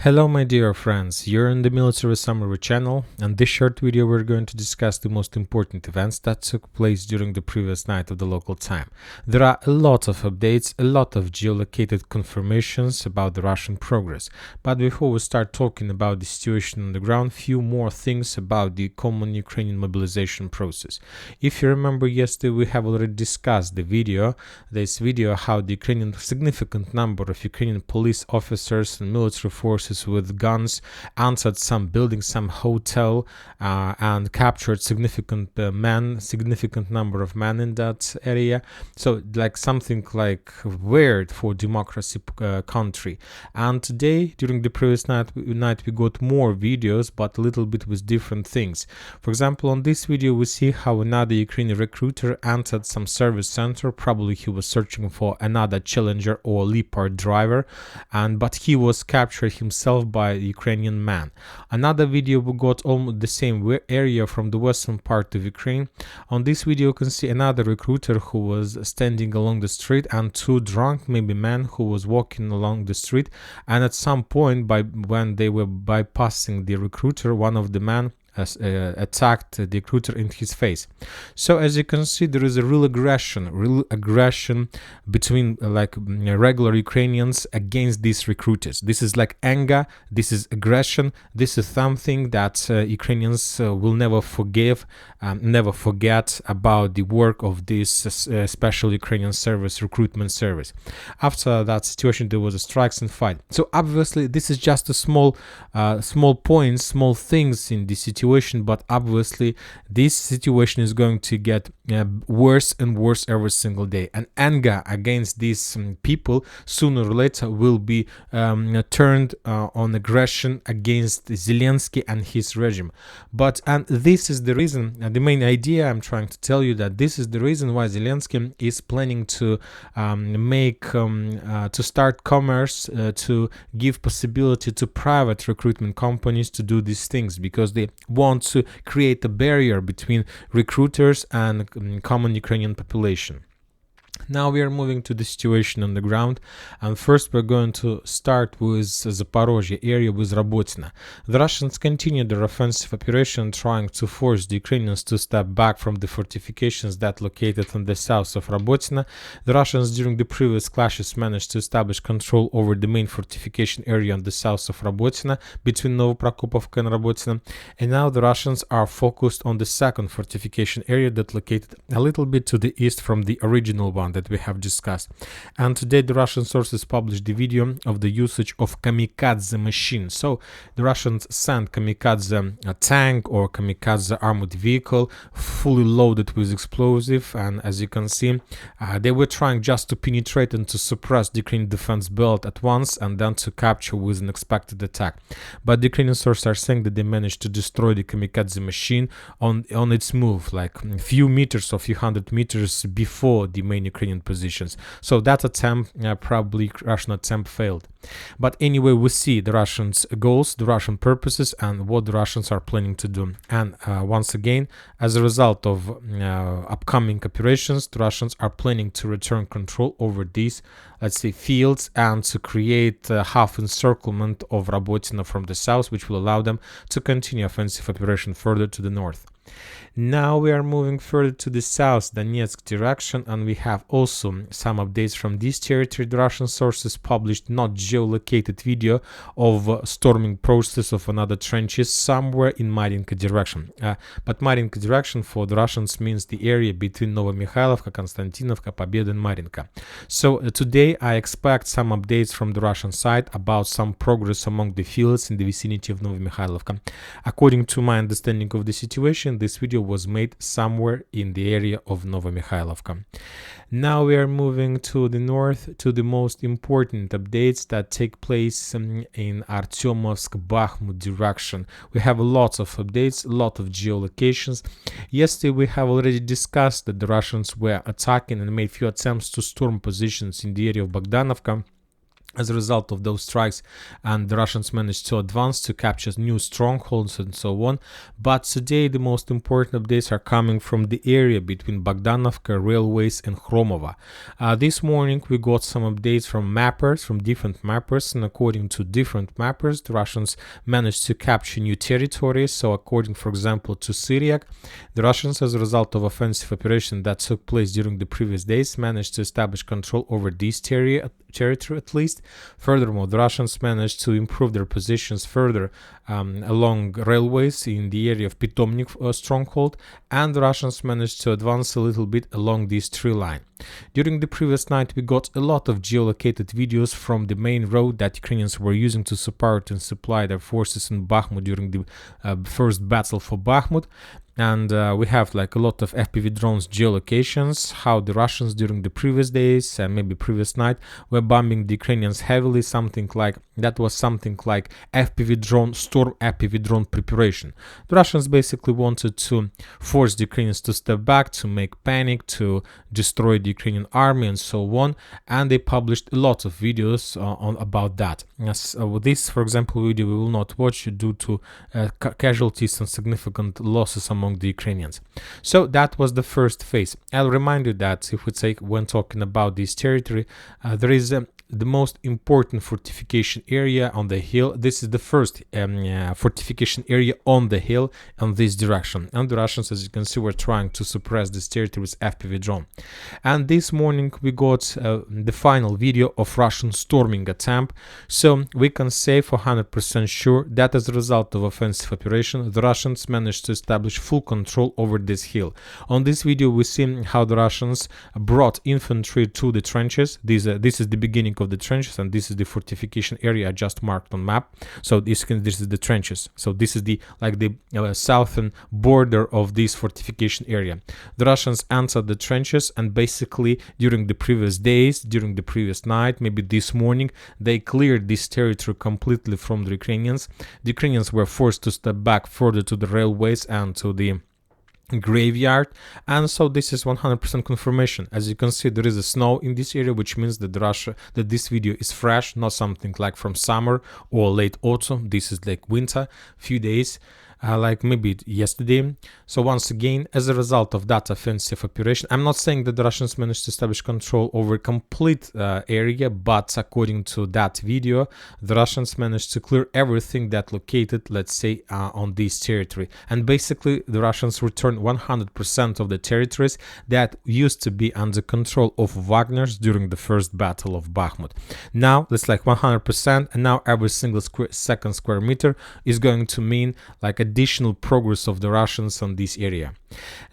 Hello my dear friends, you're in the Military Summary channel, and this short video we're going to discuss the most important events that took place during the previous night of the local time. There are a lot of updates, a lot of geolocated confirmations about the Russian progress, but before we start talking about the situation on the ground, few more things about the common Ukrainian mobilization process. If you remember yesterday we have already discussed this video how the significant number of Ukrainian police officers and military forces with guns entered some building, some hotel, and captured significant number of men in that area. So like something like weird for democracy country. And today, during the previous night, we got more videos, but a little bit with different things. For example, on this video, we see how another Ukrainian recruiter entered some service center. Probably he was searching for another Challenger or Leopard driver, but he was captured himself by a Ukrainian man. Another video we got almost the same area from the western part of Ukraine. On this video you can see another recruiter who was standing along the street and two drunk maybe men who was walking along the street, and at some point when they were bypassing the recruiter, one of the men attacked the recruiter in his face. So as you can see, there is a real aggression between regular Ukrainians against these recruiters. This is like anger, this is aggression, this is something that Ukrainians will never forgive, never forget about the work of this special Ukrainian recruitment service. After that situation there was a strikes and fight. So obviously this is just a small points, small things in the situation, but obviously this situation is going to get worse and worse every single day, and anger against these people sooner or later will be turned on aggression against Zelensky and his regime. And this is the reason, the main idea I'm trying to tell you, that this is the reason why Zelensky is planning to start commerce, to give possibility to private recruitment companies to do these things, because they want to create a barrier between recruiters and common Ukrainian population. Now we are moving to the situation on the ground, and first we're going to start with Zaporozhye area, with Robotyne. The Russians continue their offensive operation, trying to force the Ukrainians to step back from the fortifications that located on the south of Robotyne. The Russians during the previous clashes managed to establish control over the main fortification area on the south of Robotyne, between Novoprokopovka and Robotyne, and now the Russians are focused on the second fortification area that located a little bit to the east from the original one that we have discussed. And today the Russian sources published the video of the usage of kamikaze machine. So the Russians sent kamikaze tank or kamikaze armored vehicle fully loaded with explosive, and as you can see they were trying just to penetrate and to suppress the Ukrainian defense belt at once and then to capture with an expected attack. But the Ukrainian sources are saying that they managed to destroy the kamikaze machine on its move, like a few hundred meters before the main Ukrainian positions. So that attempt, probably Russian attempt, failed. But anyway, we see the Russians' goals, the Russian purposes, and what the Russians are planning to do. And once again, as a result of upcoming operations, the Russians are planning to return control over these, let's say, fields, and to create a half encirclement of Robotyne from the south, which will allow them to continue offensive operation further to the north. Now we are moving further to the south, Donetsk direction, and we have also some updates from this territory. The Russian sources published not geolocated video of storming process of another trenches somewhere in Marinka direction. But Marinka direction for the Russians means the area between Novomikhailivka, Konstantinovka, Pobeda and Marinka. So today I expect some updates from the Russian side about some progress among the fields in the vicinity of Novomikhailivka. According to my understanding of the situation, this video was made somewhere in the area of Novomikhailivka. Now we are moving to the north, to the most important updates that take place in Artyomovsk, Bakhmut direction. We have lots of updates, a lot of geolocations. Yesterday we have already discussed that the Russians were attacking and made few attempts to storm positions in the area of Bohdanivka. as a result of those strikes, and the Russians managed to advance to capture new strongholds and so on. But today the most important updates are coming from the area between Bohdanivka railways and Khromovo. This morning we got some updates from mappers, from different mappers, and according to different mappers, the Russians managed to capture new territories. So according, for example, to Syriac, the Russians, as a result of offensive operation that took place during the previous days, managed to establish control over this territory at least. Furthermore, the Russians managed to improve their positions further along railways in the area of Pitomnik stronghold, and the Russians managed to advance a little bit along this tree line. During the previous night, we got a lot of geolocated videos from the main road that Ukrainians were using to support and supply their forces in Bakhmut during the first battle for Bakhmut. And we have like a lot of FPV drones geolocations, how the Russians during the previous days and maybe previous night were bombing the Ukrainians heavily. Something like FPV drone, storm FPV drone preparation. The Russians basically wanted to force the Ukrainians to step back, to make panic, to destroy the Ukrainian army and so on, and they published a lot of videos about that. This, for example, video we will not watch due to casualties and significant losses among the Ukrainians. So that was the first phase. I'll remind you that if we take, when talking about this territory, there is the most important fortification area on the hill. This is the first fortification area on the hill in this direction, and the Russians, as you can see, were trying to suppress this territory with FPV drone. And this morning we got the final video of Russian storming attempt, so we can say for 100% sure that as a result of offensive operation, the Russians managed to establish full control over this hill. On this video we see how the Russians brought infantry to the trenches. This is the beginning of the trenches, and this is the fortification area I just marked on map. So this is the trenches. So this is the southern border of this fortification area. The Russians entered the trenches, and basically during the previous days, during the previous night, maybe this morning, they cleared this territory completely from the Ukrainians. The Ukrainians were forced to step back further to the railways and to the graveyard, and so this is 100% confirmation. As you can see, there is a snow in this area, which means that this video is fresh, not something like from summer or late autumn. This is like winter, few days, like maybe yesterday. So once again, as a result of that offensive operation, I'm not saying that the Russians managed to establish control over complete area, but according to that video, the Russians managed to clear everything that located, let's say, on this territory. And basically, the Russians returned 100% of the territories that used to be under control of Wagner's during the first battle of Bakhmut. Now, it's like 100%, and now every single second square meter is going to mean like additional progress of the Russians on this area.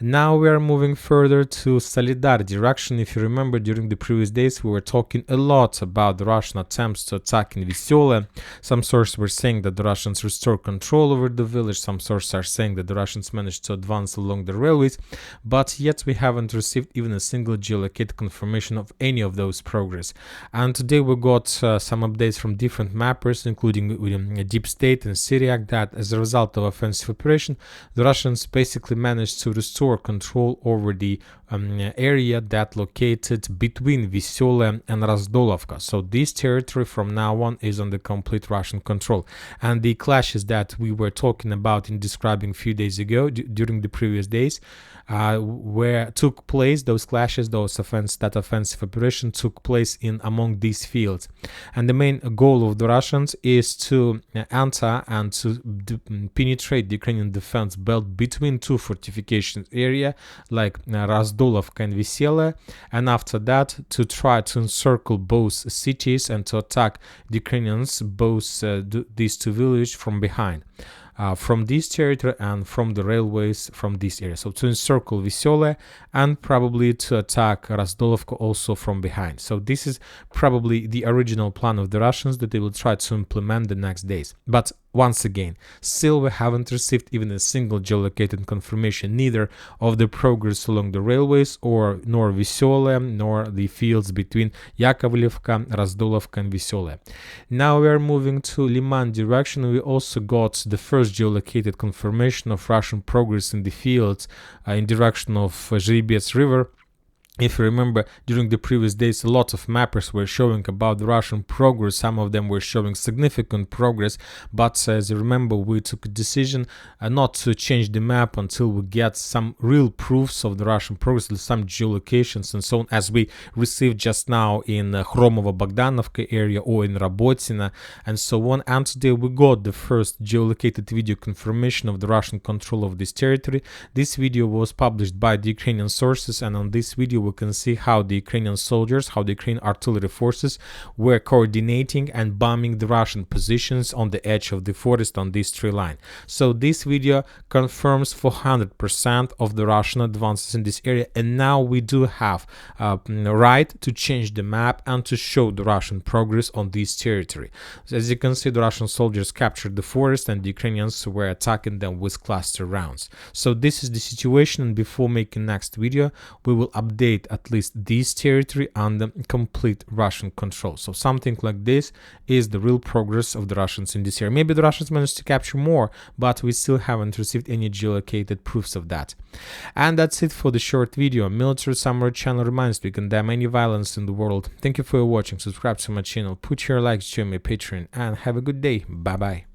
Now we are moving further to Solidar direction. If you remember, during the previous days we were talking a lot about the Russian attempts to attack in Veselaya. Some sources were saying that the Russians restored control over the village. Some sources are saying that the Russians managed to advance along the railways, but yet we haven't received even a single geolocated confirmation of any of those progress. And today we got some updates from different mappers, including Deep State and Syriac, that as a result of offensive operation, the Russians basically managed to restore control over the area that located between Veselaya and Razdolovka. So this territory from now on is under complete Russian control. And the clashes that we were talking about in describing a few days ago during the previous days, where took place, those clashes, that offensive operation took place in among these fields. And the main goal of the Russians is to enter and to penetrate the Ukrainian defense belt between two fortifications area like Razdolovka and Veselaya, and after that to try to encircle both cities and to attack the Ukrainians, both these two villages from behind. From this territory and from the railways from this area. So to encircle Veselaya and probably to attack Razdolovka also from behind. So this is probably the original plan of the Russians that they will try to implement the next days. But once again, still we haven't received even a single geolocated confirmation, neither of the progress along the railways nor Veselaya, nor the fields between Yakovlevka, Razdolovka and Veselaya. Now we are moving to Liman direction. We also got the first geolocated confirmation of Russian progress in the fields in direction of Zhiribets River. If you remember, during the previous days, a lot of mappers were showing about the Russian progress. Some of them were showing significant progress, but as you remember, we took a decision not to change the map until we get some real proofs of the Russian progress, some geolocations and so on, as we received just now in Khromovo-Bohdanivka area or in Rabotina and so on. And today we got the first geolocated video confirmation of the Russian control of this territory. This video was published by the Ukrainian sources, and on this video we can see how the Ukrainian soldiers, how the Ukrainian artillery forces were coordinating and bombing the Russian positions on the edge of the forest on this tree line. So this video confirms 400% of the Russian advances in this area, and now we do have right to change the map and to show the Russian progress on this territory. So as you can see, the Russian soldiers captured the forest and the Ukrainians were attacking them with cluster rounds. So this is the situation, and before making next video, we will update at least this territory under complete Russian control. So something like this is the real progress of the Russians in this area. Maybe the Russians managed to capture more, but we still haven't received any geolocated proofs of that. And that's it for the short video. Military Summary channel reminds we condemn any violence in the world. Thank you for watching. Subscribe to my channel, put your likes, join my Patreon, and have a good day. Bye bye.